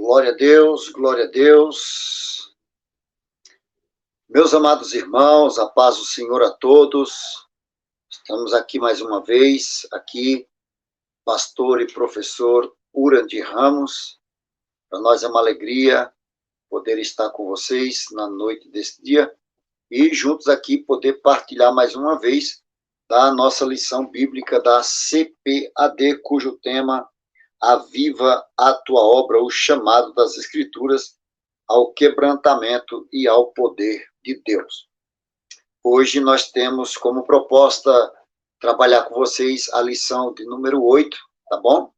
Glória a Deus, glória a Deus. Meus amados irmãos, a paz do Senhor a todos. Estamos aqui mais uma vez, pastor e professor Urandir Ramos. Para nós é uma alegria poder estar com vocês na noite desse dia e juntos aqui poder partilhar mais uma vez da nossa lição bíblica da CPAD, cujo tema Aviva a tua obra, o chamado das Escrituras ao quebrantamento e ao poder de Deus. Hoje nós temos como proposta trabalhar com vocês a lição de número 8, tá bom?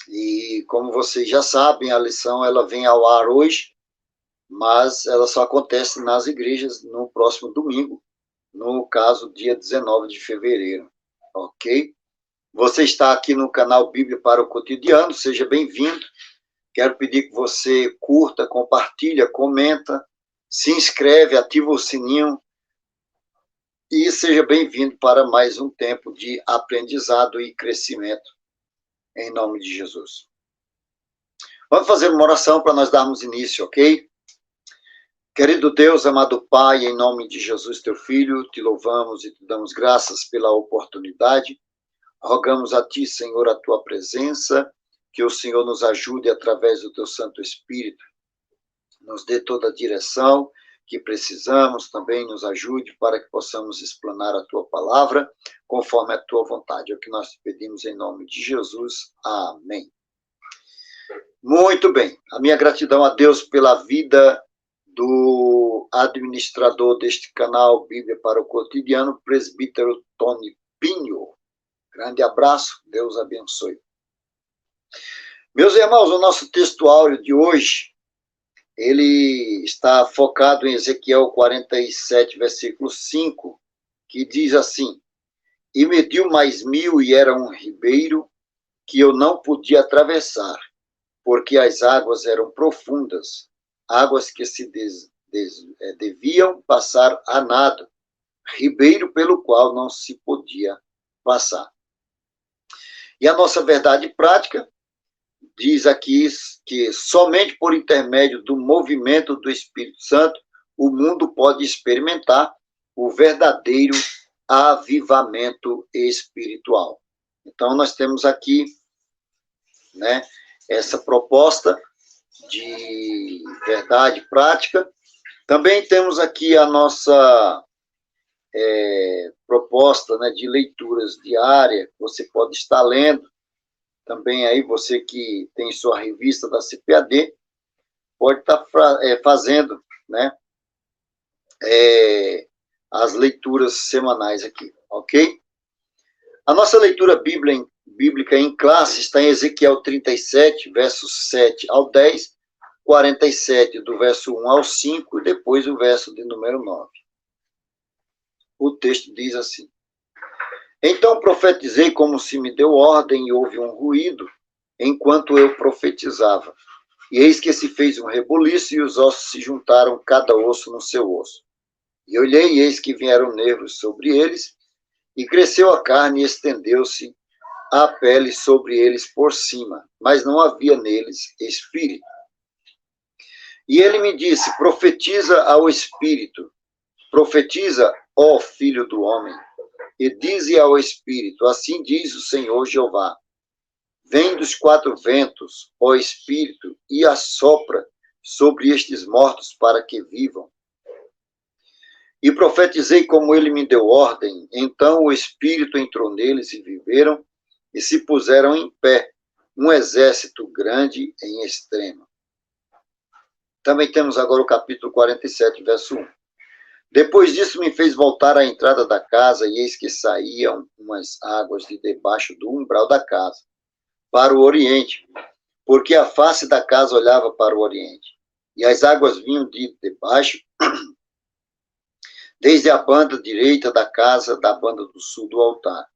E como vocês já sabem, a lição ela vem ao ar hoje, mas ela só acontece nas igrejas no próximo domingo, no caso, dia 19 de fevereiro, ok? Você está aqui no canal Bíblia para o Cotidiano, seja bem-vindo. Quero pedir que você curta, compartilha, comenta, se inscreve, ativa o sininho e seja bem-vindo para mais um tempo de aprendizado e crescimento, em nome de Jesus. Vamos fazer uma oração para nós darmos início, ok? Querido Deus, amado Pai, em nome de Jesus, teu Filho, te louvamos e te damos graças pela oportunidade. Rogamos a ti, Senhor, a tua presença, que o Senhor nos ajude através do teu Santo Espírito, nos dê toda a direção que precisamos, também nos ajude para que possamos explanar a tua palavra conforme a tua vontade. É o que nós te pedimos em nome de Jesus. Amém. Muito bem. A minha gratidão a Deus pela vida do administrador deste canal Bíblia para o Cotidiano, presbítero Tony Pinho. Grande abraço, Deus abençoe. Meus irmãos, o nosso textuário de hoje, ele está focado em Ezequiel 47, versículo 5, que diz assim: E mediu mais 1000 e era um ribeiro que eu não podia atravessar, porque as águas eram profundas, águas que se deviam passar a nado, ribeiro pelo qual não se podia passar. E a nossa verdade prática diz aqui que somente por intermédio do movimento do Espírito Santo o mundo pode experimentar o verdadeiro avivamento espiritual. Então nós temos aqui, né, essa proposta de verdade prática. Também temos aqui a nossa proposta, né, de leituras diárias, você pode estar lendo. Também aí você que tem sua revista da CPAD, pode estar fazendo, né, as leituras semanais aqui, ok? A nossa leitura bíblica em classe está em Ezequiel 37, versos 7 ao 10, 47, do verso 1 ao 5, e depois o verso de número 9. O texto diz assim: Então profetizei como se me deu ordem, e houve um ruído enquanto eu profetizava. E eis que se fez um rebuliço, e os ossos se juntaram, cada osso no seu osso. E olhei, e eis que vieram nervos sobre eles, e cresceu a carne, e estendeu-se a pele sobre eles por cima, mas não havia neles espírito. E ele me disse: Profetiza ao espírito, profetiza, ó filho do homem, e dize ao Espírito: Assim diz o Senhor Jeová: Vem dos 4 ventos, ó Espírito, e assopra sobre estes mortos para que vivam. E profetizei como ele me deu ordem. Então o Espírito entrou neles e viveram, e se puseram em pé, um exército grande em extremo. Também temos agora o capítulo 47, verso 1. Depois disso me fez voltar à entrada da casa, e eis que saíam umas águas de debaixo do umbral da casa, para o oriente, porque a face da casa olhava para o oriente. E as águas vinham de debaixo, desde a banda direita da casa, da banda do sul do altar.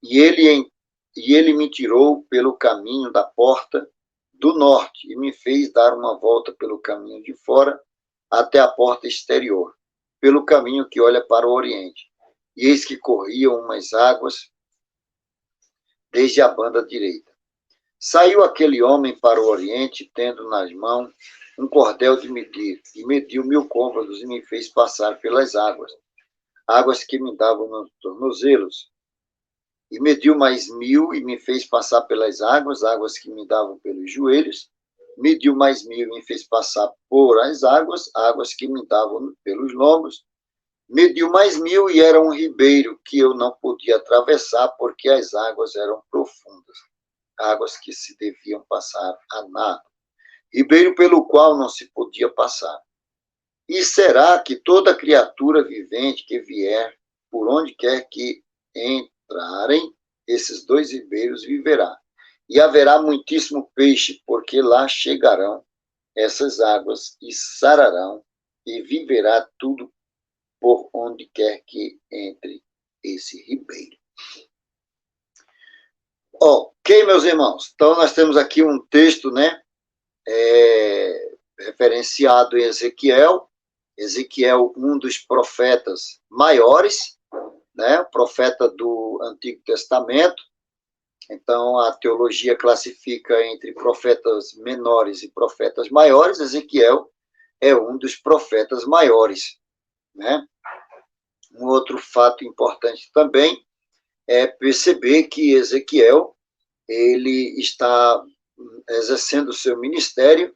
E ele me tirou pelo caminho da porta do norte, e me fez dar uma volta pelo caminho de fora, até a porta exterior, pelo caminho que olha para o oriente. E eis que corriam umas águas desde a banda direita. Saiu aquele homem para o oriente, tendo nas mãos um cordel de medir, e mediu 1000 côvados e me fez passar pelas águas, águas que me davam nos tornozelos. E mediu mais 1000 e me fez passar pelas águas, águas que me davam pelos joelhos. Mediu mais 1000 e me fez passar por as águas, águas que me davam pelos lombos. Mediu mais 1000 e era um ribeiro que eu não podia atravessar porque as águas eram profundas, águas que se deviam passar a nado, ribeiro pelo qual não se podia passar. E será que toda criatura vivente que vier, por onde quer que entrarem, esses 2 ribeiros viverá. E haverá muitíssimo peixe, porque lá chegarão essas águas e sararão, e viverá tudo por onde quer que entre esse ribeiro. Ok, meus irmãos? Então, nós temos aqui um texto, né, referenciado em Ezequiel. Ezequiel, um dos profetas maiores, né, profeta do Antigo Testamento. Então, a teologia classifica entre profetas menores e profetas maiores. Ezequiel é um dos profetas maiores, né? Um outro fato importante também é perceber que Ezequiel ele está exercendo o seu ministério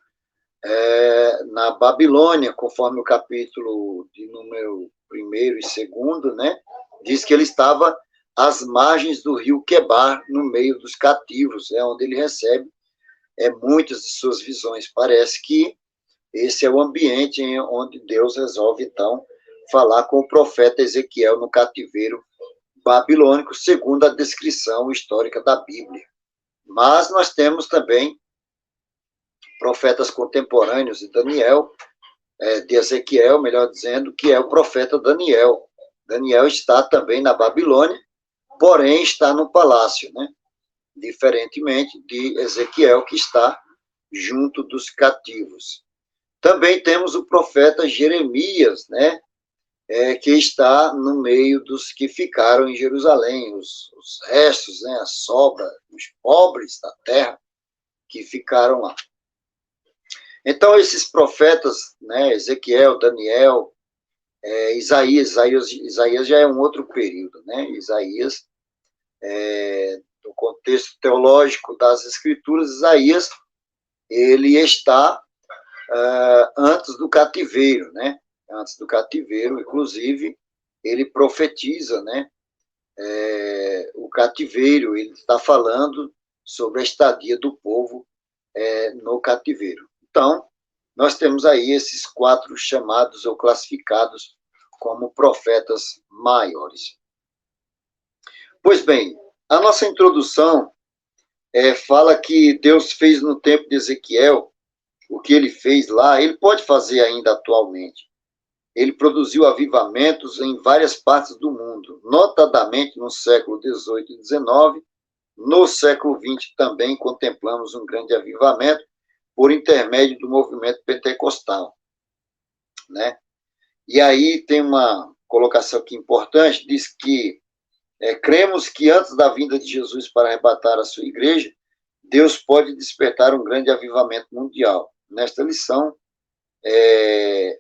na Babilônia, conforme o capítulo de número 1º e 2º, né? Diz que ele estava às margens do rio Quebar, no meio dos cativos, onde ele recebe muitas de suas visões. Parece que esse é o ambiente onde Deus resolve, então, falar com o profeta Ezequiel no cativeiro babilônico, segundo a descrição histórica da Bíblia. Mas nós temos também profetas contemporâneos de Daniel, de Ezequiel, melhor dizendo, que é o profeta Daniel. Daniel está também na Babilônia, porém está no palácio, né? Diferentemente de Ezequiel, que está junto dos cativos. Também temos o profeta Jeremias, né? Que está no meio dos que ficaram em Jerusalém, os restos, né? A sobra, os pobres da terra que ficaram lá. Então, esses profetas, né, Ezequiel, Daniel, Isaías já é um outro período, né? Isaías, no contexto teológico das Escrituras, Isaías, ele está antes do cativeiro, né? Antes do cativeiro, inclusive, ele profetiza, né? O cativeiro, ele está falando sobre a estadia do povo no cativeiro. Então, nós temos aí esses 4 chamados ou classificados como profetas maiores. Pois bem, a nossa introdução fala que Deus fez no tempo de Ezequiel o que ele fez lá, ele pode fazer ainda atualmente. Ele produziu avivamentos em várias partes do mundo, notadamente no século XVIII e XIX. No século XX também contemplamos um grande avivamento por intermédio do movimento pentecostal, né? E aí tem uma colocação aqui importante, diz que cremos que antes da vinda de Jesus para arrebatar a sua igreja, Deus pode despertar um grande avivamento mundial. Nesta lição,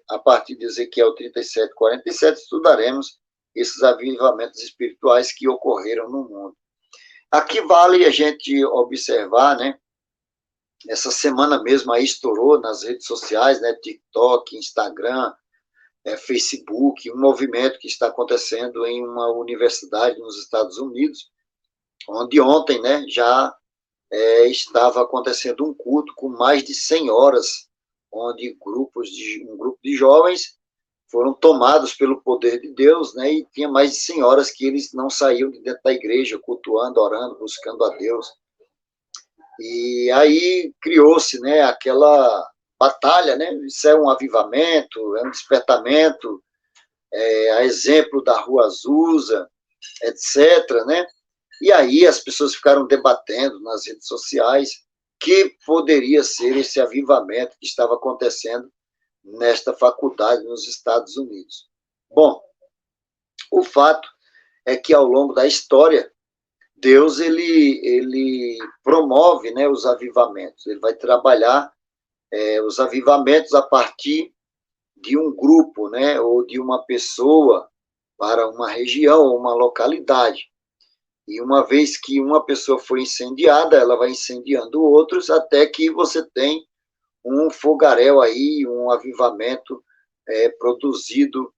a partir de Ezequiel 37, 47, estudaremos esses avivamentos espirituais que ocorreram no mundo. Aqui vale a gente observar, né? Essa semana mesmo aí estourou nas redes sociais, né? TikTok, Instagram, Facebook, um movimento que está acontecendo em uma universidade nos Estados Unidos, onde ontem, né, já estava acontecendo um culto com mais de 100 horas, onde um grupo de jovens foram tomados pelo poder de Deus, né, e tinha mais de 100 horas que eles não saíam de dentro da igreja, cultuando, orando, buscando a Deus. E aí criou-se, né, aquela batalha, né? Isso é um avivamento, é um despertamento, a exemplo da Rua Azusa, etc., né? E aí as pessoas ficaram debatendo nas redes sociais que poderia ser esse avivamento que estava acontecendo nesta faculdade nos Estados Unidos. Bom, o fato é que ao longo da história, Deus ele promove, né, os avivamentos. Ele vai trabalhar os avivamentos a partir de um grupo, né, ou de uma pessoa para uma região ou uma localidade. E uma vez que uma pessoa foi incendiada, ela vai incendiando outros até que você tem um fogaréu aí, um avivamento produzido,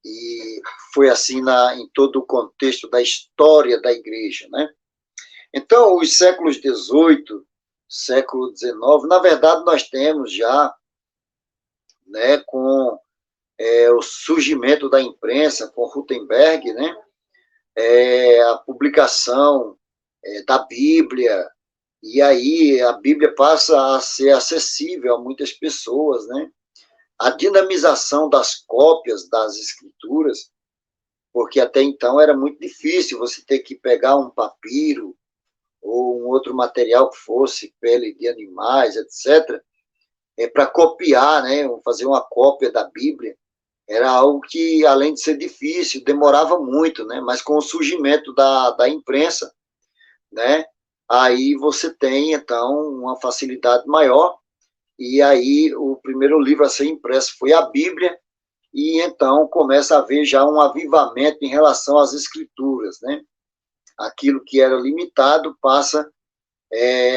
e foi assim em todo o contexto da história da igreja, né? Então, os séculos XVIII, século XIX, na verdade, nós temos já, né, com o surgimento da imprensa, com Gutenberg, né, a publicação da Bíblia, e aí a Bíblia passa a ser acessível a muitas pessoas, né? A dinamização das cópias das escrituras, porque até então era muito difícil você ter que pegar um papiro ou um outro material que fosse pele de animais, etc., para copiar, né, fazer uma cópia da Bíblia. Era algo que, além de ser difícil, demorava muito, né? Mas com o surgimento da imprensa, né, aí você tem, então, uma facilidade maior, e aí o primeiro livro a ser impresso foi a Bíblia, e então começa a haver já um avivamento em relação às escrituras, né? Aquilo que era limitado passa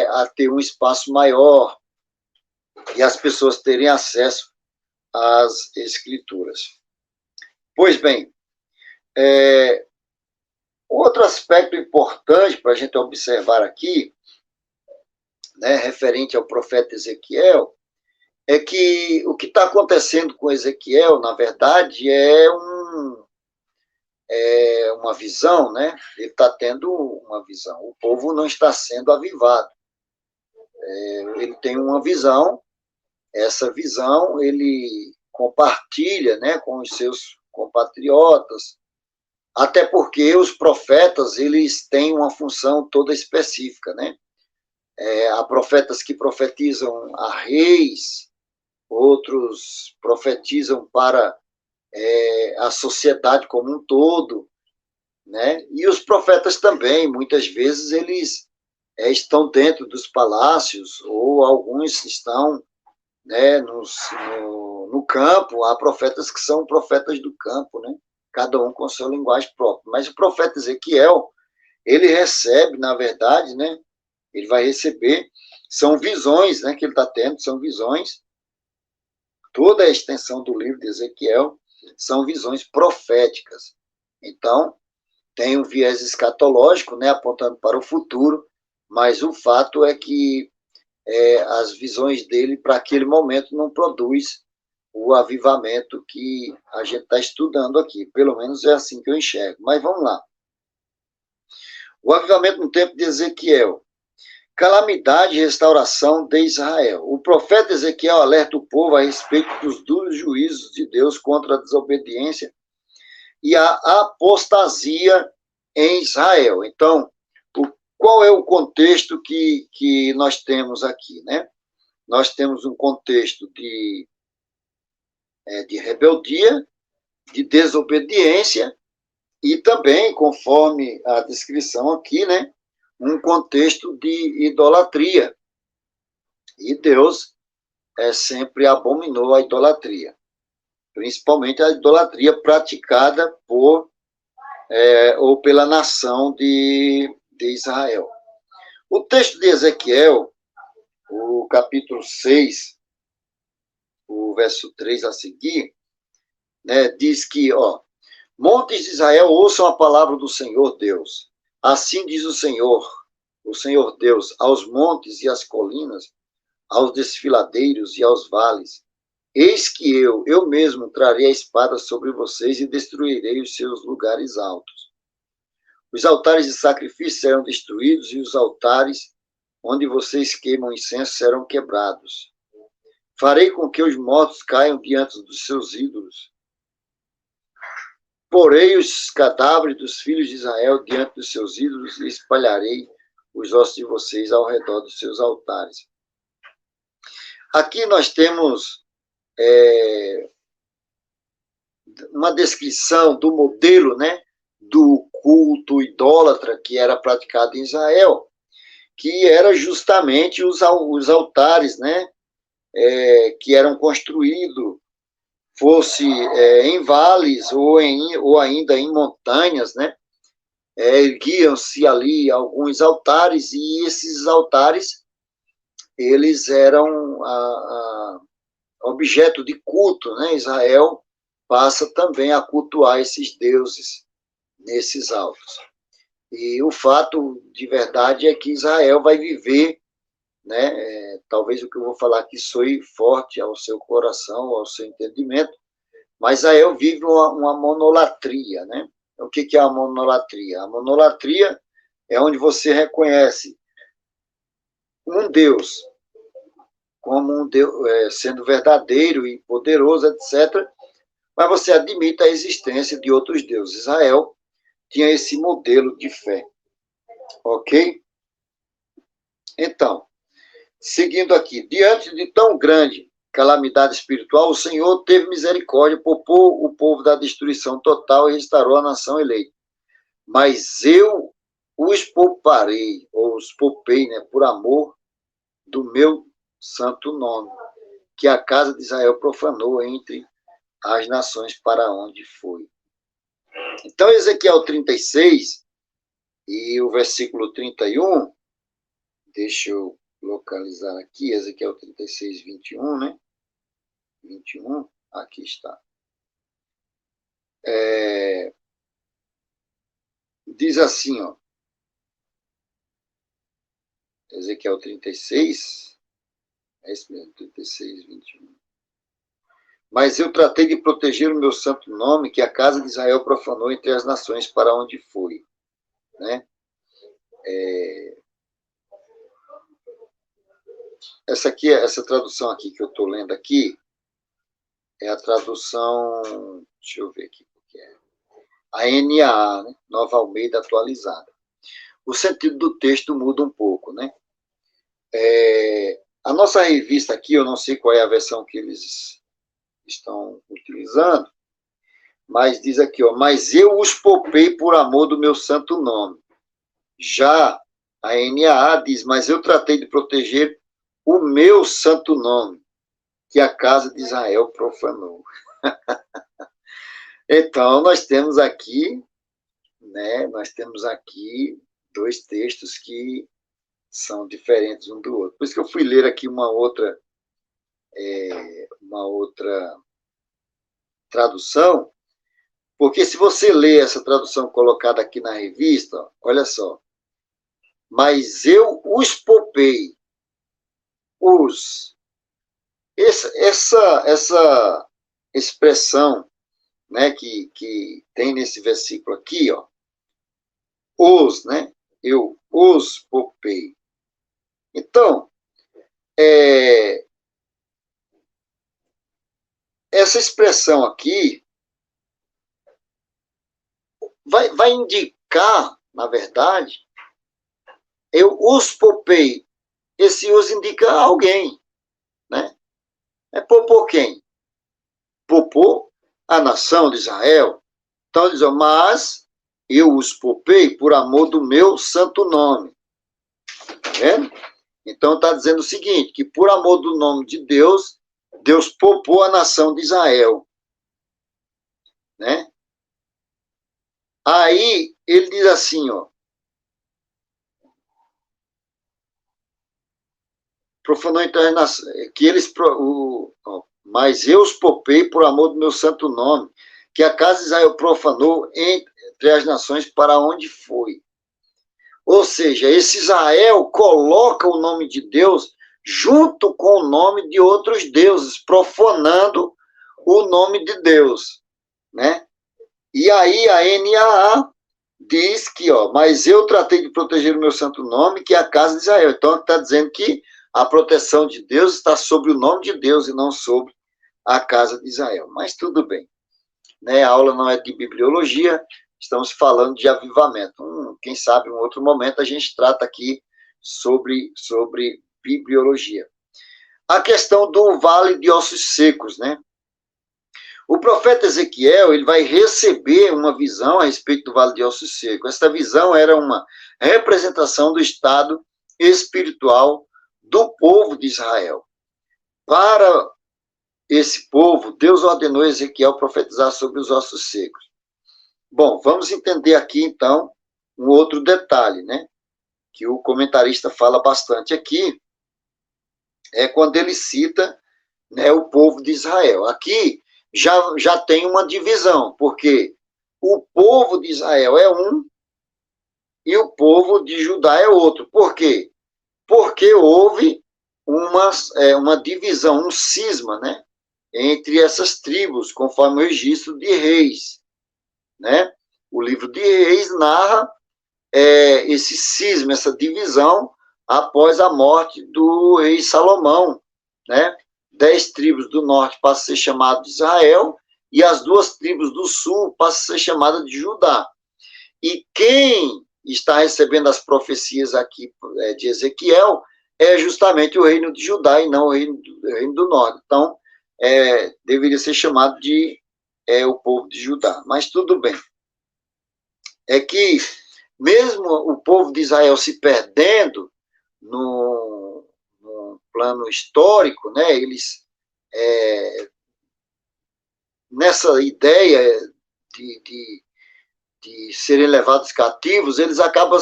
a ter um espaço maior e as pessoas terem acesso às escrituras. Pois bem, outro aspecto importante para a gente observar aqui, né, referente ao profeta Ezequiel, é que o que está acontecendo com Ezequiel, na verdade, uma visão, né? Ele está tendo uma visão. O povo não está sendo avivado. Ele tem uma visão, essa visão ele compartilha, né, com os seus compatriotas, até porque os profetas eles têm uma função toda específica, né? Há profetas que profetizam a reis, outros profetizam para a sociedade como um todo, né? E os profetas também, muitas vezes, eles estão dentro dos palácios, ou alguns estão, né, no campo. Há profetas que são profetas do campo, né? Cada um com sua linguagem própria. Mas o profeta Ezequiel, ele recebe, na verdade, né? Ele vai receber, são visões, né, que ele está tendo, são visões. Toda a extensão do livro de Ezequiel são visões proféticas. Então, tem um viés escatológico, né, apontando para o futuro, mas o fato é que as visões dele, para aquele momento, não produz o avivamento que a gente está estudando aqui. Pelo menos é assim que eu enxergo. Mas vamos lá. O avivamento no tempo de Ezequiel. Calamidade e restauração de Israel. O profeta Ezequiel alerta o povo a respeito dos duros juízos de Deus contra a desobediência e a apostasia em Israel. Então, qual é o contexto que nós temos aqui, né? Nós temos um contexto de rebeldia, de desobediência e também, conforme a descrição aqui, né, um contexto de idolatria. E Deus sempre abominou a idolatria, principalmente a idolatria praticada por ou pela nação de Israel. O texto de Ezequiel, o capítulo 6, o verso 3 a seguir, né, diz que, montes de Israel, ouçam a palavra do Senhor Deus. Assim diz o Senhor Deus, aos montes e às colinas, aos desfiladeiros e aos vales. Eis que eu mesmo trarei a espada sobre vocês e destruirei os seus lugares altos. Os altares de sacrifício serão destruídos e os altares onde vocês queimam incenso serão quebrados. Farei com que os mortos caiam diante dos seus ídolos. Porei os cadáveres dos filhos de Israel diante dos seus ídolos e espalharei os ossos de vocês ao redor dos seus altares. Aqui nós temos uma descrição do modelo, né, do culto idólatra que era praticado em Israel, que era justamente os altares, né, que eram construídos, fosse em vales ou ainda em montanhas, né, erguiam-se ali alguns altares, e esses altares, eles eram objeto de culto, né? Israel passa também a cultuar esses deuses nesses altos. E o fato de verdade é que Israel vai viver, né? Talvez o que eu vou falar aqui soe forte ao seu coração, ao seu entendimento, mas Israel vive uma monolatria, né? O que é a monolatria? A monolatria é onde você reconhece um Deus como um Deus, sendo verdadeiro e poderoso, etc., mas você admite a existência de outros deuses. Israel tinha esse modelo de fé, ok? Então, seguindo aqui, diante de tão grande calamidade espiritual, o Senhor teve misericórdia, poupou o povo da destruição total e restaurou a nação eleita. Mas eu os pouparei, ou os poupei, né, por amor do meu santo nome, que a casa de Israel profanou entre as nações para onde foi. Então, Ezequiel 36 e o versículo 31, deixa eu localizar aqui, Ezequiel 36, 21, né? 21, aqui está. Diz assim, ó, Ezequiel 36, é esse mesmo, 36, 21. Mas eu tratei de proteger o meu santo nome, que a casa de Israel profanou entre as nações para onde foi. Né? Essa tradução aqui que eu estou lendo aqui, é a tradução, deixa eu ver aqui, porque é a NAA, né? Nova Almeida Atualizada. O sentido do texto muda um pouco, né? A nossa revista aqui, eu não sei qual é a versão que eles estão utilizando, mas diz aqui, ó, mas eu os poupei por amor do meu santo nome. Já a NAA diz, mas eu tratei de proteger o meu santo nome, que a casa de Israel profanou. Então, nós temos aqui, né, dois textos que são diferentes um do outro. Por isso que eu fui ler aqui uma outra tradução, porque se você ler essa tradução colocada aqui na revista, olha só, mas eu os poupei, essa expressão, né, que tem nesse versículo aqui, ó, né, eu os poupei. Então, essa expressão aqui vai indicar, na verdade, eu os poupei. Esse os indica alguém, né? Poupou quem? Poupou a nação de Israel. Então, diz, mas eu os poupei por amor do meu santo nome. Tá vendo? Então, está dizendo o seguinte, que por amor do nome de Deus, Deus poupou a nação de Israel. Né? Aí, ele diz assim, ó, profanou então as nações, que eles, mas eu os poupei por amor do meu santo nome, que a casa de Israel profanou entre as nações para onde foi. Ou seja, esse Israel coloca o nome de Deus junto com o nome de outros deuses, profanando o nome de Deus, né? E aí a NAA diz que, ó, mas eu tratei de proteger o meu santo nome, que é a casa de Israel. Então está dizendo que a proteção de Deus está sobre o nome de Deus e não sobre a casa de Israel. Mas tudo bem, né? A aula não é de bibliologia, estamos falando de avivamento. Quem sabe, em um outro momento, a gente trata aqui sobre bibliologia. A questão do vale de ossos secos, né? O profeta Ezequiel, ele vai receber uma visão a respeito do Vale de Ossos Secos. Esta visão era uma representação do estado espiritual do povo de Israel. Para esse povo, Deus ordenou a Ezequiel profetizar sobre os ossos secos. Bom, vamos entender aqui, então, um outro detalhe, né? Que o comentarista fala bastante aqui, é quando ele cita, né, o povo de Israel. Aqui já tem uma divisão, porque o povo de Israel é um e o povo de Judá é outro. Por quê? Porque houve uma divisão, um cisma, né, entre essas tribos, conforme o registro de Reis. Né? O livro de Reis narra esse cisma, essa divisão, após a morte do rei Salomão. Né? 10 tribos do norte passam a ser chamadas de Israel e as 2 tribos do sul passam a ser chamadas de Judá. E quem está recebendo as profecias aqui de Ezequiel é justamente o reino de Judá e não o reino do norte. Então, deveria ser chamado de o povo de Judá. Mas tudo bem. É que, mesmo o povo de Israel se perdendo no plano histórico, né, eles, nessa ideia de serem levados cativos, eles acabam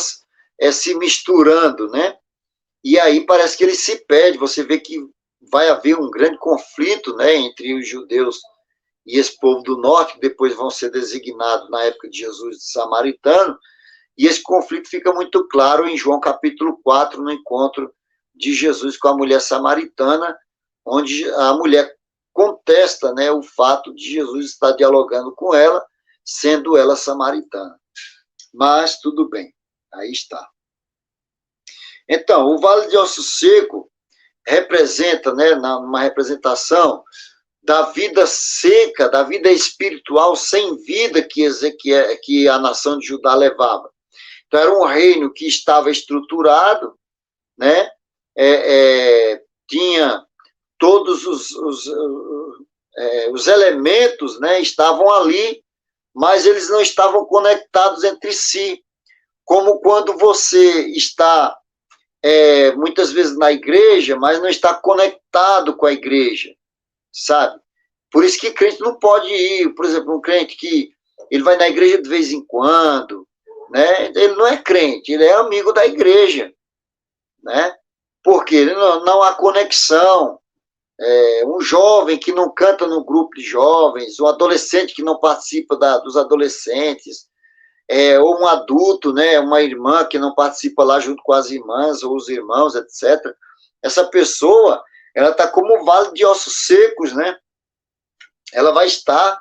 se misturando, né? E aí parece que eles se perdem. Você vê que vai haver um grande conflito, né, entre os judeus e esse povo do norte, que depois vão ser designados na época de Jesus de samaritano, e esse conflito fica muito claro em João capítulo 4, no encontro de Jesus com a mulher samaritana, onde a mulher contesta, né, o fato de Jesus estar dialogando com ela, sendo ela samaritana. Mas tudo bem, aí está. Então, o Vale de Osso Seco representa, né, uma representação da vida seca, da vida espiritual sem vida que a nação de Judá levava. Então, era um reino que estava estruturado, né, tinha todos os elementos, né, estavam ali, mas eles não estavam conectados entre si, como quando você está muitas vezes na igreja, mas não está conectado com a igreja, sabe? Por isso que crente não pode ir, por exemplo, um crente que ele vai na igreja de vez em quando, né? Ele não é crente, ele é amigo da igreja, né? Porque não há conexão. Um jovem que não canta no grupo de jovens, um adolescente que não participa dos adolescentes, ou um adulto, né, uma irmã que não participa lá junto com as irmãs ou os irmãos, etc. Essa pessoa, ela está como um vale de ossos secos, né? Ela vai estar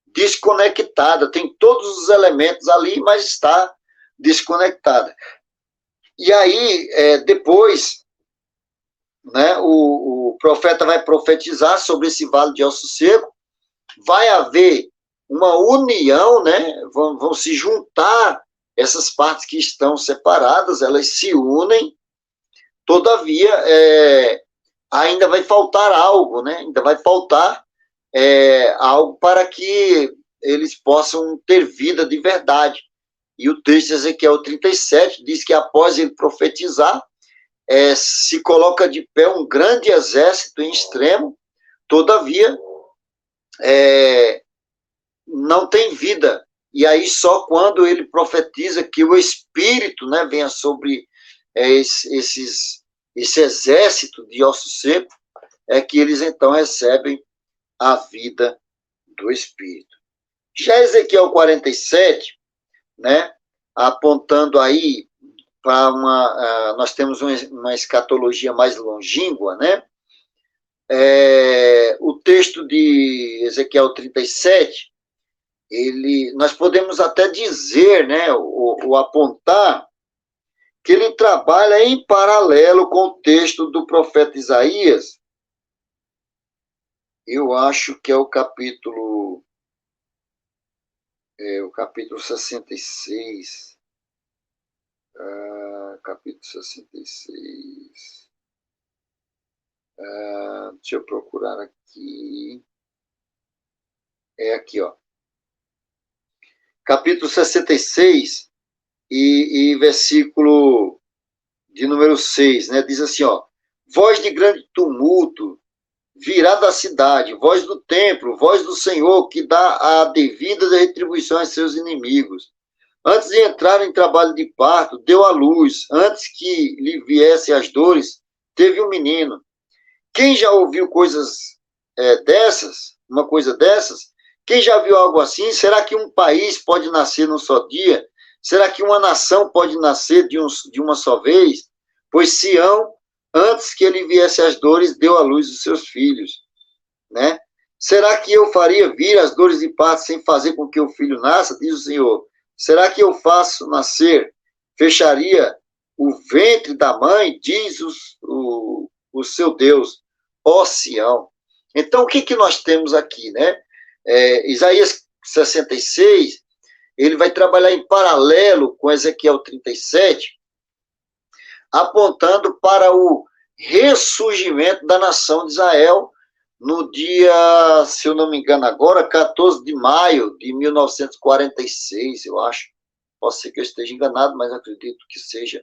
desconectada, tem todos os elementos ali, mas está desconectada. E aí, depois, né, o profeta vai profetizar sobre esse vale de osso seco, vai haver uma união, né, vão se juntar essas partes que estão separadas, elas se unem, todavia, ainda vai faltar algo, né, ainda vai faltar algo para que eles possam ter vida de verdade. E o texto de Ezequiel 37 diz que após ele profetizar, se coloca de pé um grande exército em extremo, todavia não tem vida. E aí só quando ele profetiza que o Espírito, né, venha sobre esse exército de ossos secos, é que eles então recebem a vida do Espírito. Já Ezequiel 47, né, apontando aí para nós temos uma escatologia mais longínqua, né? O texto de Ezequiel 37, nós podemos até dizer, né, ou apontar, que ele trabalha em paralelo com o texto do profeta Isaías. Eu acho que é o capítulo 66. Capítulo 66. Deixa eu procurar aqui. É aqui, ó. Capítulo 66 e versículo de número 6, né? Diz assim, ó. Voz de grande tumulto virá da cidade, voz do templo, voz do Senhor, que dá a devida retribuição a seus inimigos. Antes de entrar em trabalho de parto, deu à luz. Antes que lhe viessem as dores, teve um menino. Quem já ouviu coisas dessas? Uma coisa dessas? Quem já viu algo assim? Será que um país pode nascer num só dia? Será que uma nação pode nascer de uma só vez? Pois Sião, antes que ele viesse as dores, deu à luz os seus filhos, né? Será que eu faria vir as dores de parto sem fazer com que o filho nasça? Diz o Senhor. Será que eu faço nascer? Fecharia o ventre da mãe? Diz o seu Deus, ó Sião. Então, o que nós temos aqui, né? Isaías 66, ele vai trabalhar em paralelo com Ezequiel 37, apontando para o ressurgimento da nação de Israel no dia, se eu não me engano agora, 14 de maio de 1946, eu acho. Pode ser que eu esteja enganado, mas acredito que seja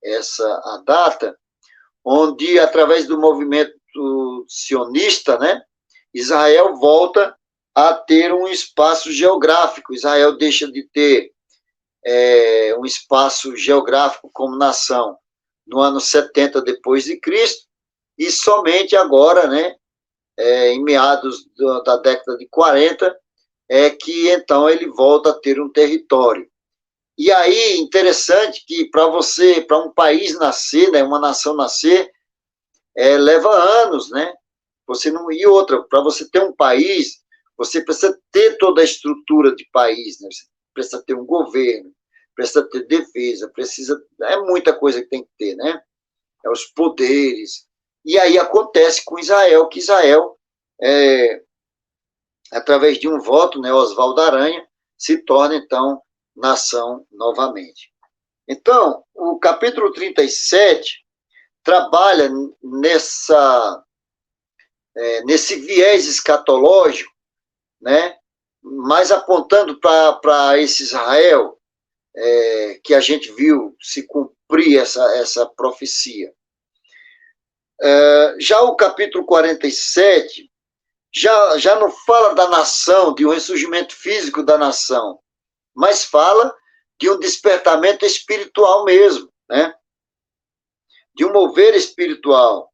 essa a data, onde, através do movimento sionista, né, Israel volta a ter um espaço geográfico. Israel deixa de ter um espaço geográfico como nação no ano 70 depois de Cristo, e somente agora, né, em meados da década de 40, é que então ele volta a ter um território. E aí, interessante que para um país nascer, né, uma nação nascer, leva anos, né? Você não, e outra, para você ter um país, você precisa ter toda a estrutura de país, né? Você precisa ter um governo, precisa ter defesa, é muita coisa que tem que ter, né? Os poderes. E aí acontece com Israel, que Israel, através de um voto, né, Oswaldo Aranha, se torna, então, nação novamente. Então, o capítulo 37 trabalha nesse viés escatológico, né, mas apontando para esse Israel que a gente viu se cumprir essa profecia. Já o capítulo 47 já não fala da nação, de um ressurgimento físico da nação, mas fala de um despertamento espiritual mesmo, né? De um mover espiritual,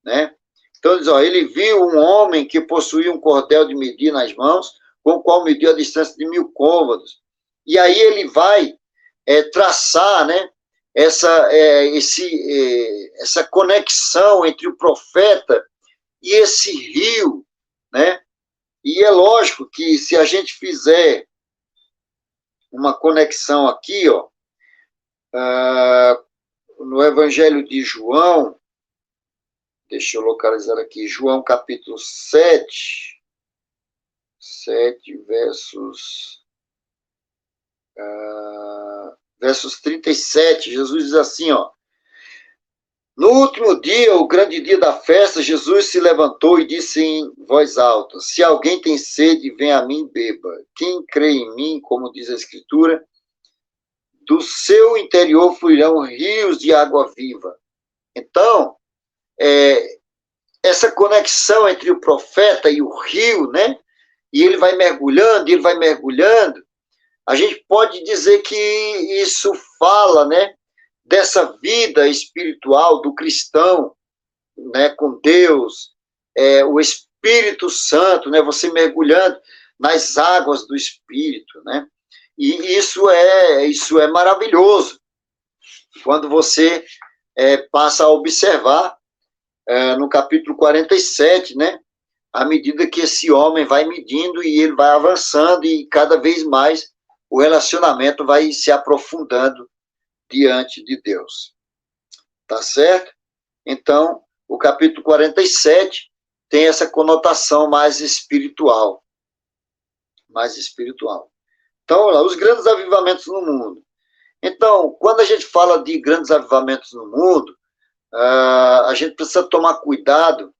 né? Então, diz, ó, ele viu um homem que possuía um cordel de medir nas mãos, com o qual mediu a distância de 1000 côvados. E aí ele vai traçar, né, essa conexão entre o profeta e esse rio, né? E é lógico que se a gente fizer uma conexão aqui, ó, no Evangelho de João, deixa eu localizar aqui, João capítulo 7 versos 37, Jesus diz assim, ó, no último dia, o grande dia da festa, Jesus se levantou e disse em voz alta, se alguém tem sede, vem a mim e beba. Quem crê em mim, como diz a Escritura, do seu interior fluirão rios de água viva. Então, essa conexão entre o profeta e o rio, né? E ele vai mergulhando, a gente pode dizer que isso fala, né, dessa vida espiritual do cristão, né, com Deus, o Espírito Santo, né, você mergulhando nas águas do Espírito, né? E isso é maravilhoso quando você passa a observar no capítulo 47, né, à medida que esse homem vai medindo e ele vai avançando e cada vez mais o relacionamento vai se aprofundando diante de Deus. Tá certo? Então, o capítulo 47 tem essa conotação mais espiritual. Mais espiritual. Então, olha lá, os grandes avivamentos no mundo. Então, quando a gente fala de grandes avivamentos no mundo, a gente precisa tomar cuidado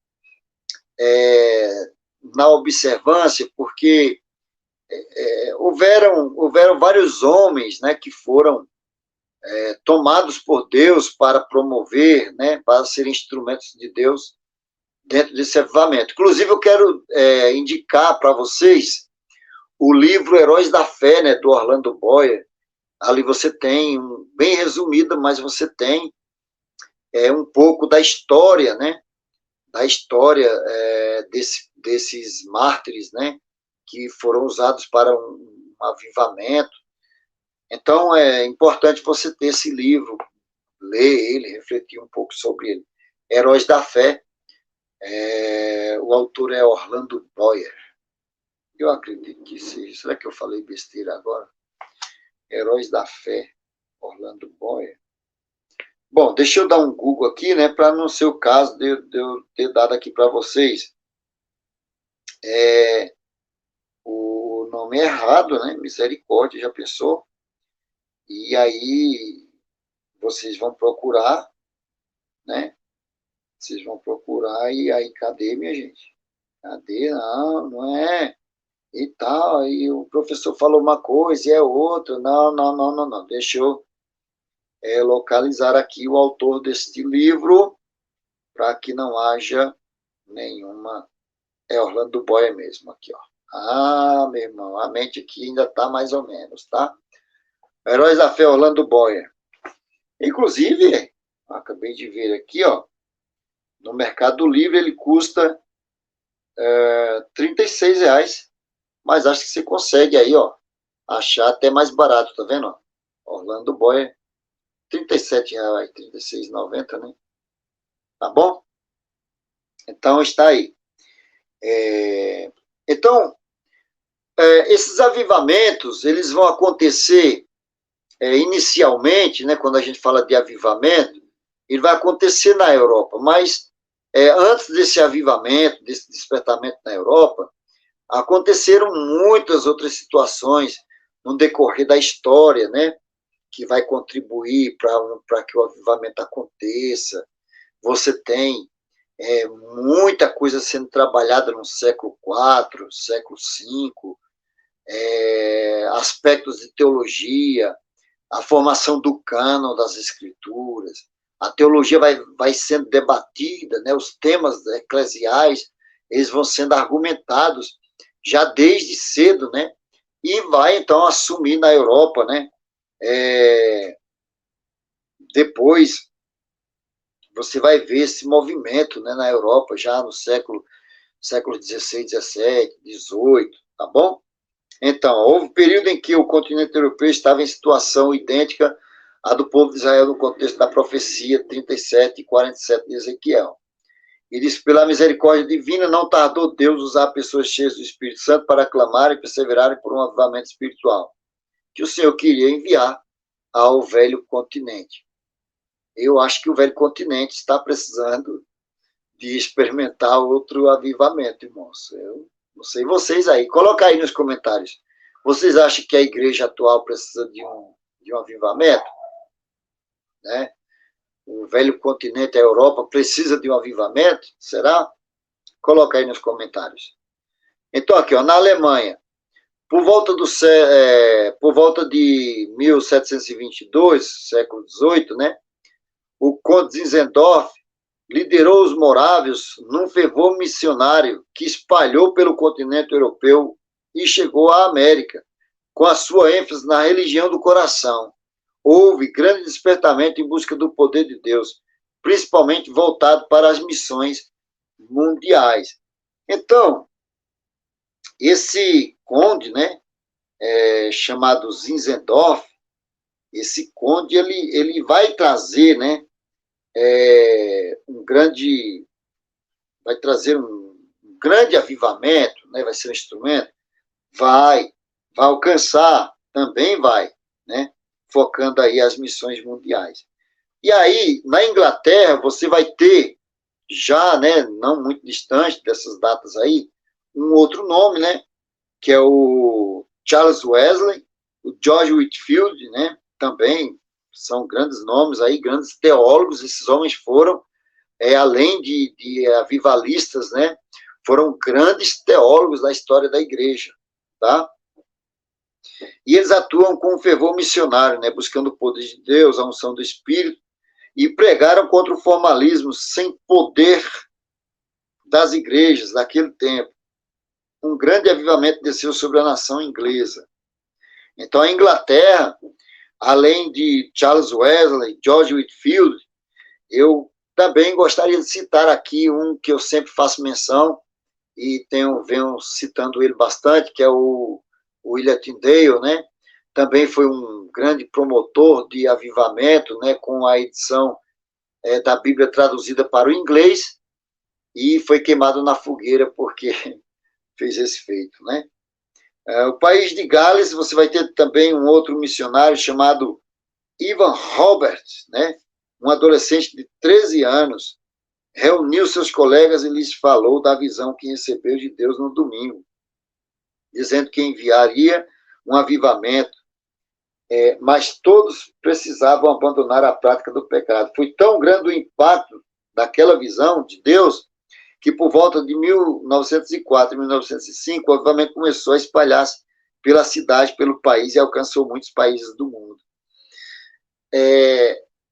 na observância, porque houveram vários homens, né, que foram tomados por Deus para promover, né, para ser instrumentos de Deus dentro desse avivamento. Inclusive, eu quero indicar para vocês o livro Heróis da Fé, né, do Orlando Boyer. Ali você tem, bem resumido, mas você tem um pouco da história, né, da história desses mártires, né, que foram usados para um avivamento. Então, é importante você ter esse livro, ler ele, refletir um pouco sobre ele. Heróis da Fé, o autor é Orlando Boyer. Eu acredito que seja. Será que eu falei besteira agora? Heróis da Fé, Orlando Boyer. Bom, deixa eu dar um Google aqui, né, para não ser o caso de eu ter dado aqui para vocês o nome errado, né, Misericórdia, já pensou? E aí vocês vão procurar, né, vocês vão procurar e aí, cadê, minha gente? Cadê? Não é... E tal, aí o professor falou uma coisa e é outra, não, deixa eu localizar aqui o autor deste livro, para que não haja nenhuma... É Orlando Boyer mesmo, aqui, ó. Meu irmão, a mente aqui ainda tá mais ou menos, tá? Heróis da Fé, Orlando Boyer. Inclusive, acabei de ver aqui, ó, no Mercado Livre ele custa R$36, mas acho que você consegue aí, ó, achar até mais barato, tá vendo? Orlando Boyer, R$37, R$36,90, né? Tá bom? Então, está aí. Então, esses avivamentos, eles vão acontecer inicialmente, né, quando a gente fala de avivamento, ele vai acontecer na Europa, mas antes desse avivamento, desse despertamento na Europa, aconteceram muitas outras situações no decorrer da história, né, que vai contribuir para que o avivamento aconteça. Você tem muita coisa sendo trabalhada no século IV, século V, aspectos de teologia, a formação do cânon das escrituras, a teologia vai sendo debatida, né, os temas eclesiais, eles vão sendo argumentados já desde cedo, né, e vai, então, assumir na Europa, né, depois você vai ver esse movimento, né, na Europa, já no século XVI, XVII, XVIII, tá bom? Então, houve um período em que o continente europeu estava em situação idêntica à do povo de Israel no contexto da profecia 37 e 47 de Ezequiel. E diz, pela misericórdia divina, não tardou Deus usar pessoas cheias do Espírito Santo para aclamarem e perseverarem por um avivamento espiritual, que o Senhor queria enviar ao velho continente. Eu acho que o velho continente está precisando de experimentar outro avivamento, irmãos. Eu não sei vocês aí. Coloca aí nos comentários. Vocês acham que a igreja atual precisa de um avivamento? Né? O velho continente, a Europa, precisa de um avivamento? Será? Coloca aí nos comentários. Então, aqui, ó, na Alemanha, por volta de 1722, século XVIII, né, o conde Zinzendorf liderou os morávios num fervor missionário que espalhou pelo continente europeu e chegou à América, com a sua ênfase na religião do coração. Houve grande despertamento em busca do poder de Deus, principalmente voltado para as missões mundiais. Então, esse conde, né, chamado Zinzendorf, esse conde, ele vai trazer, né, vai trazer um grande avivamento, né, vai ser um instrumento, vai alcançar, também vai, né, focando aí as missões mundiais. E aí, na Inglaterra, você vai ter, já, né, não muito distante dessas datas aí, um outro nome, né, que é o Charles Wesley, o George Whitefield, né, também são grandes nomes aí, grandes teólogos, esses homens foram, além de avivalistas, né, foram grandes teólogos da história da igreja, tá? E eles atuam com fervor missionário, né, buscando o poder de Deus, a unção do Espírito, e pregaram contra o formalismo sem poder das igrejas daquele tempo. Um grande avivamento desceu sobre a nação inglesa. Então, a Inglaterra, além de Charles Wesley, George Whitefield, eu também gostaria de citar aqui um que eu sempre faço menção, e venho citando ele bastante, que é o William Tyndale, né? Também foi um grande promotor de avivamento, né? Com a edição da Bíblia traduzida para o inglês, e foi queimado na fogueira porque fez esse feito, né? O país de Gales, você vai ter também um outro missionário chamado Ivan Roberts, né? Um adolescente de 13 anos, reuniu seus colegas e lhes falou da visão que recebeu de Deus no domingo, dizendo que enviaria um avivamento, mas todos precisavam abandonar a prática do pecado. Foi tão grande o impacto daquela visão de Deus que por volta de 1904 e 1905 o avivamento começou a espalhar-se pela cidade, pelo país, e alcançou muitos países do mundo.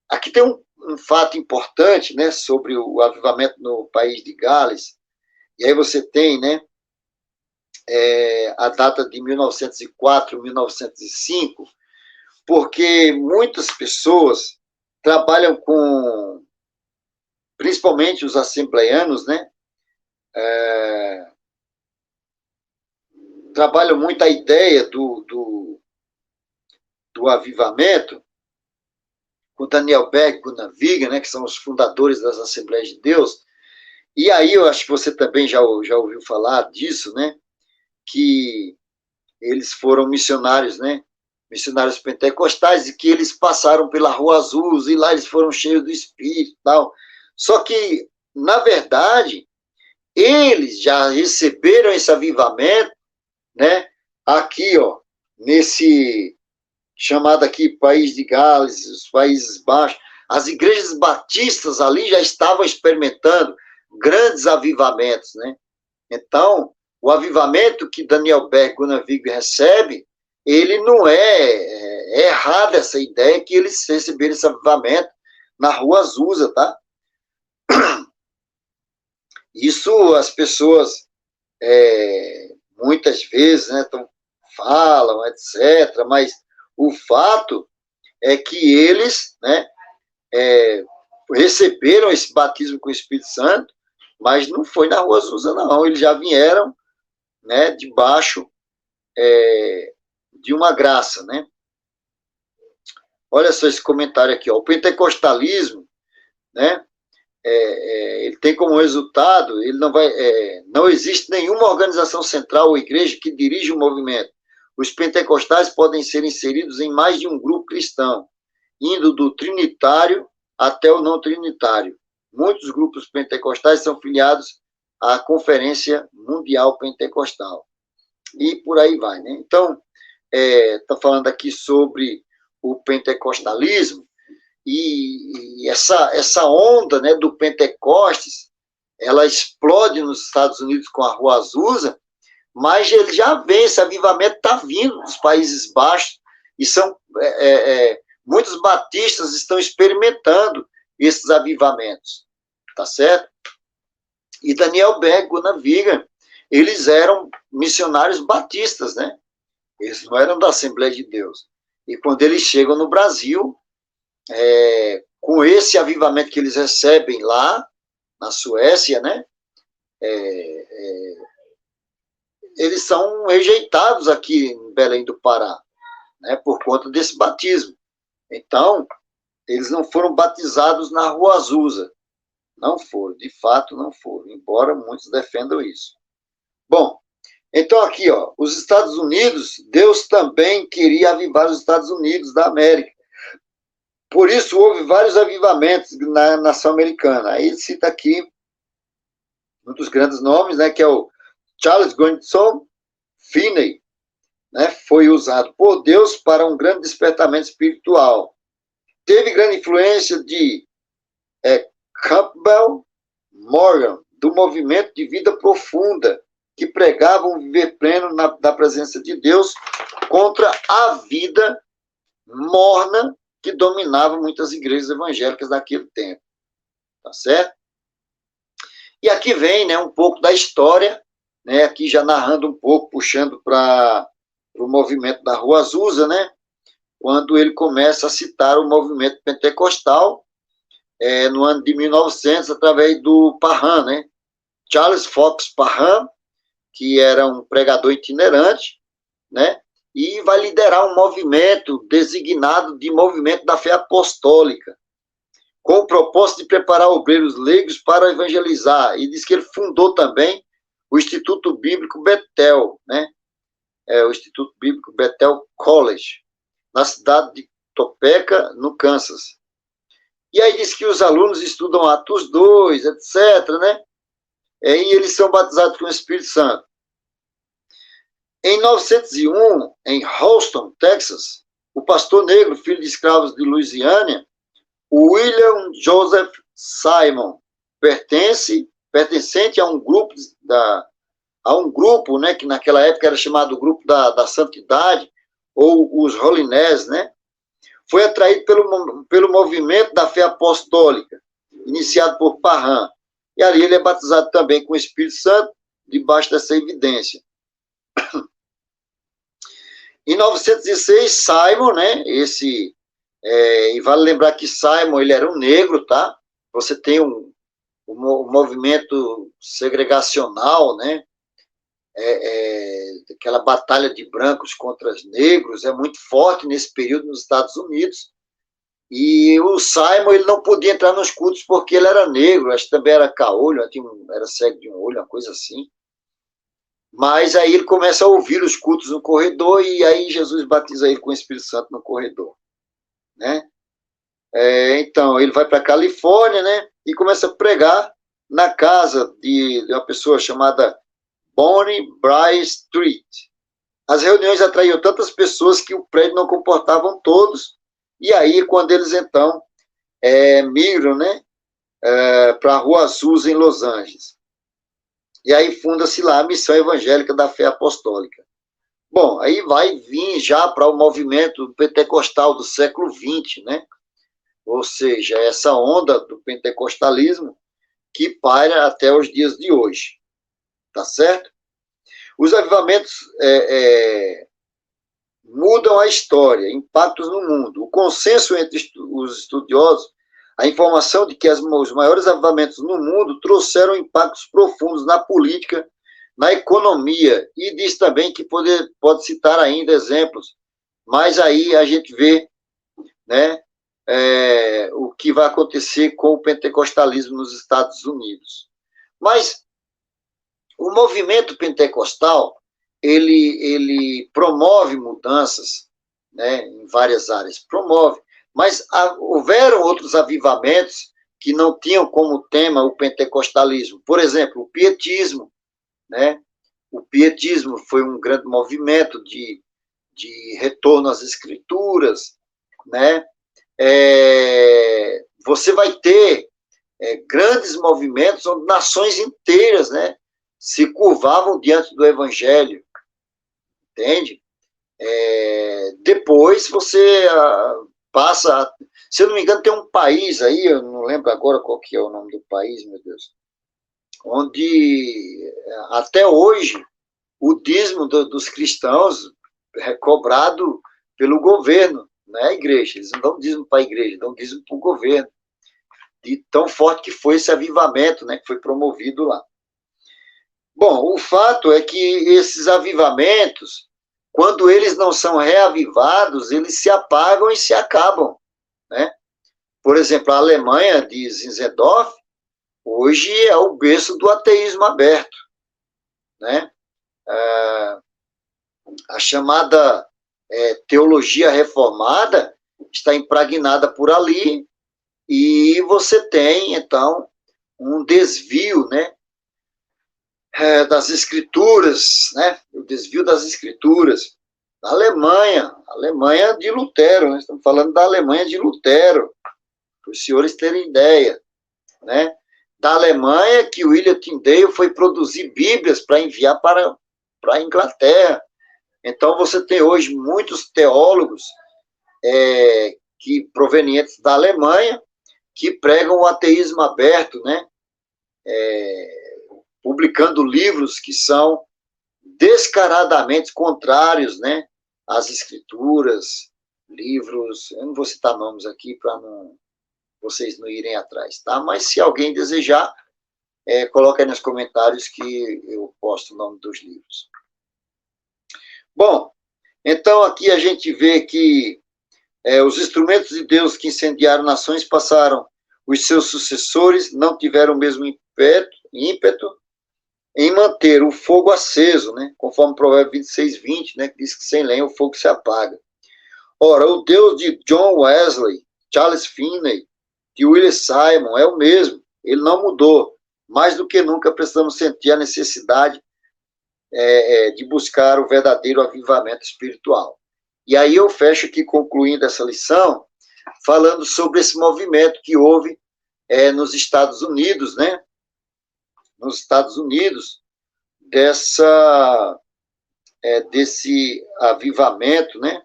Aqui tem um fato importante, né, sobre o avivamento no país de Gales, e aí você tem, né, a data de 1904, 1905, porque muitas pessoas trabalham com, principalmente os assembleianos, né, trabalham muito a ideia do avivamento, com Daniel Berg, Gunnar Viga, né, que são os fundadores das Assembleias de Deus. E aí eu acho que você também já ouviu falar disso, né, que eles foram missionários, né, missionários pentecostais, e que eles passaram pela Rua Azul, e lá eles foram cheios do Espírito e tal. Só que, na verdade, eles já receberam esse avivamento, né, aqui, ó, nesse chamado aqui País de Gales, os Países Baixos. As igrejas batistas ali já estavam experimentando grandes avivamentos, né? Então, o avivamento que Daniel Berg, Gunnar Viga recebe, ele não é errada essa ideia que eles receberam esse avivamento na Rua Azusa, tá? Isso as pessoas muitas vezes, né, falam, etc., mas o fato é que eles, né, receberam esse batismo com o Espírito Santo, mas não foi na Rua Azusa, não. Eles já vieram, né, debaixo de uma graça, né? Olha só esse comentário aqui, ó. O pentecostalismo, né, ele tem como resultado, ele não existe nenhuma organização central ou igreja que dirija o movimento. Os pentecostais podem ser inseridos em mais de um grupo cristão, indo do trinitário até o não trinitário. Muitos grupos pentecostais são filiados à Conferência Mundial Pentecostal. E por aí vai, né? Então, está falando aqui sobre o pentecostalismo, e essa onda, né, do Pentecostes, ela explode nos Estados Unidos com a Rua Azusa, mas ele já vem, esse avivamento está vindo dos Países Baixos, e muitos batistas estão experimentando esses avivamentos, tá certo? E Daniel Berg, Gunnar Viga, eles eram missionários batistas, né? Eles não eram da Assembleia de Deus. E quando eles chegam no Brasil, com esse avivamento que eles recebem lá, na Suécia, né? Eles são rejeitados aqui em Belém do Pará, né, por conta desse batismo. Então, eles não foram batizados na Rua Azusa. Não foram, de fato não foram, embora muitos defendam isso. Bom, então aqui, ó, os Estados Unidos, Deus também queria avivar os Estados Unidos da América. Por isso houve vários avivamentos na nação americana. Aí ele cita aqui um dos grandes nomes, né, que é o Charles Grandison Finney, né, foi usado por Deus para um grande despertamento espiritual. Teve grande influência de Campbell Morgan, do movimento de vida profunda, que pregavam viver pleno da presença de Deus contra a vida morna que dominava muitas igrejas evangélicas daquele tempo. Tá certo? E aqui vem, né, um pouco da história, né, aqui já narrando um pouco, puxando para o movimento da Rua Azusa, né, quando ele começa a citar o movimento pentecostal, no ano de 1900, através do Parham, né, Charles Fox Parham, que era um pregador itinerante, né, e vai liderar um movimento designado de Movimento da Fé Apostólica, com o propósito de preparar obreiros leigos para evangelizar. E diz que ele fundou também o Instituto Bíblico Bethel, né, o Instituto Bíblico Bethel College, na cidade de Topeka, no Kansas. E aí diz que os alunos estudam Atos 2, etc., né, e eles são batizados com o Espírito Santo. Em 1901, em Houston, Texas, o pastor negro, filho de escravos de Louisiana, o William Joseph Simon, pertencente a um grupo, né, que naquela época era chamado Grupo da Santidade, ou os Holinés, né, foi atraído pelo movimento da fé apostólica, iniciado por Parham. E ali ele é batizado também com o Espírito Santo, debaixo dessa evidência. Em 1906, Simon, né, e vale lembrar que Simon, ele era um negro, tá? Você tem um movimento segregacional, né? Aquela batalha de brancos contra os negros é muito forte nesse período nos Estados Unidos. E o Simon, ele não podia entrar nos cultos porque ele era negro, acho que também era caolho, era cego de um olho, uma coisa assim. Mas aí ele começa a ouvir os cultos no corredor e aí Jesus batiza ele com o Espírito Santo no corredor, né? Então, ele vai para a Califórnia, né? E começa a pregar na casa de uma pessoa chamada Bonnie Bry Street. As reuniões atraíam tantas pessoas que o prédio não comportavam todos. E aí, quando eles, então, migram, né? Para a Rua Azusa, em Los Angeles. E aí funda-se lá a Missão Evangélica da Fé Apostólica. Bom, aí vai vir já para o movimento pentecostal do século XX, né? Ou seja, essa onda do pentecostalismo que paira até os dias de hoje. Tá certo? Os avivamentos mudam a história, impactos no mundo. O consenso entre os estudiosos, a informação de que os maiores avivamentos no mundo trouxeram impactos profundos na política, na economia, e diz também que pode citar ainda exemplos, mas aí a gente vê, né, o que vai acontecer com o pentecostalismo nos Estados Unidos. Mas o movimento pentecostal, ele promove mudanças, né, em várias áreas, promove, mas houveram outros avivamentos que não tinham como tema o pentecostalismo. Por exemplo, o pietismo, né? O pietismo foi um grande movimento de retorno às escrituras, né? Você vai ter grandes movimentos onde nações inteiras, né, se curvavam diante do evangelho, entende? Depois você passa, se eu não me engano, tem um país aí, eu não lembro agora qual que é o nome do país, meu Deus, onde até hoje o dízimo dos cristãos é cobrado pelo governo, não é a igreja. Eles não dão dízimo para a igreja, dão dízimo para o governo. De tão forte que foi esse avivamento, né, que foi promovido lá. Bom, o fato é que esses avivamentos, quando eles não são reavivados, eles se apagam e se acabam, né? Por exemplo, a Alemanha de Zinzendorf, hoje é o berço do ateísmo aberto, né? A chamada teologia reformada está impregnada por ali, e você tem, então, um desvio, né, das escrituras, né, o desvio das escrituras. A Alemanha de Lutero, nós estamos falando da Alemanha de Lutero, para os senhores terem ideia, né? da Alemanha que o William Tyndale foi produzir Bíblias para enviar para a Inglaterra. Então, você tem hoje muitos teólogos que provenientes da Alemanha que pregam o ateísmo aberto, né? Publicando livros que são descaradamente contrários, né, às escrituras, livros, eu não vou citar nomes aqui para vocês não irem atrás, tá? Mas se alguém desejar, coloca aí nos comentários que eu posto o nome dos livros. Bom, então aqui a gente vê que os instrumentos de Deus que incendiaram nações passaram, os seus sucessores não tiveram o mesmo ímpeto em manter o fogo aceso, né? Conforme o Provérbio 26:20, né? Que diz que sem lenha o fogo se apaga. Ora, o Deus de John Wesley, Charles Finney, de William Simon é o mesmo, ele não mudou. Mais do que nunca precisamos sentir a necessidade de buscar o verdadeiro avivamento espiritual. E aí eu fecho aqui, concluindo essa lição, falando sobre esse movimento que houve nos Estados Unidos, né? Nos Estados Unidos, desse avivamento, né?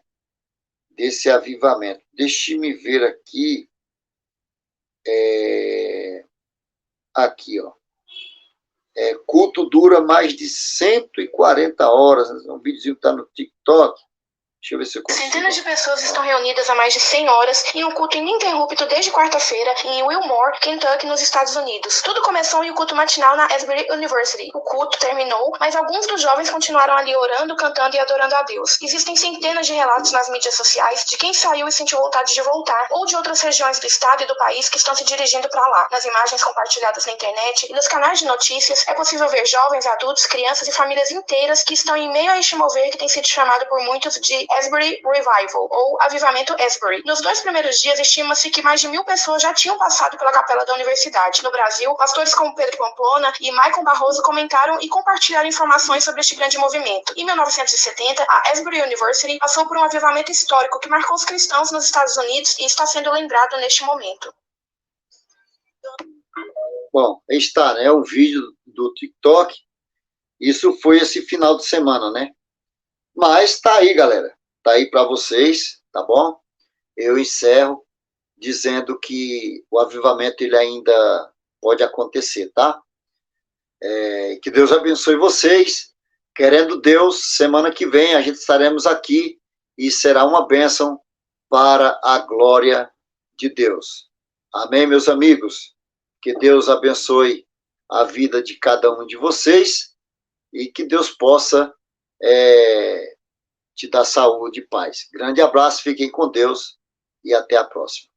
Desse avivamento. Deixe-me ver aqui. Aqui, ó. Culto dura mais de 140 horas. Um videozinho está no TikTok. Deixa eu ver se eu consigo. Centenas de pessoas estão reunidas há mais de 100 horas em um culto ininterrupto desde quarta-feira em Wilmore, Kentucky, nos Estados Unidos. Tudo começou em um culto matinal na Asbury University. O culto terminou, mas alguns dos jovens continuaram ali orando, cantando e adorando a Deus. Existem centenas de relatos nas mídias sociais de quem saiu e sentiu vontade de voltar, ou de outras regiões do estado e do país que estão se dirigindo para lá. Nas imagens compartilhadas na internet e nos canais de notícias, é possível ver jovens, adultos, crianças e famílias inteiras que estão em meio a este mover que tem sido chamado por muitos de Asbury Revival, ou Avivamento Asbury. Nos 2 primeiros dias, estima-se que mais de 1.000 pessoas já tinham passado pela capela da universidade. No Brasil, pastores como Pedro Pamplona e Michael Barroso comentaram e compartilharam informações sobre este grande movimento. Em 1970, a Asbury University passou por um avivamento histórico que marcou os cristãos nos Estados Unidos e está sendo lembrado neste momento. Bom, aí está, né? O vídeo do TikTok. Isso foi esse final de semana, né? Mas tá aí, galera. Tá aí para vocês, tá bom? Eu encerro dizendo que o avivamento ele ainda pode acontecer, tá? Que Deus abençoe vocês. Querendo Deus, semana que vem a gente estaremos aqui e será uma bênção para a glória de Deus. Amém, meus amigos? Que Deus abençoe a vida de cada um de vocês e que Deus possa te dar saúde e paz. Grande abraço, fiquem com Deus e até a próxima.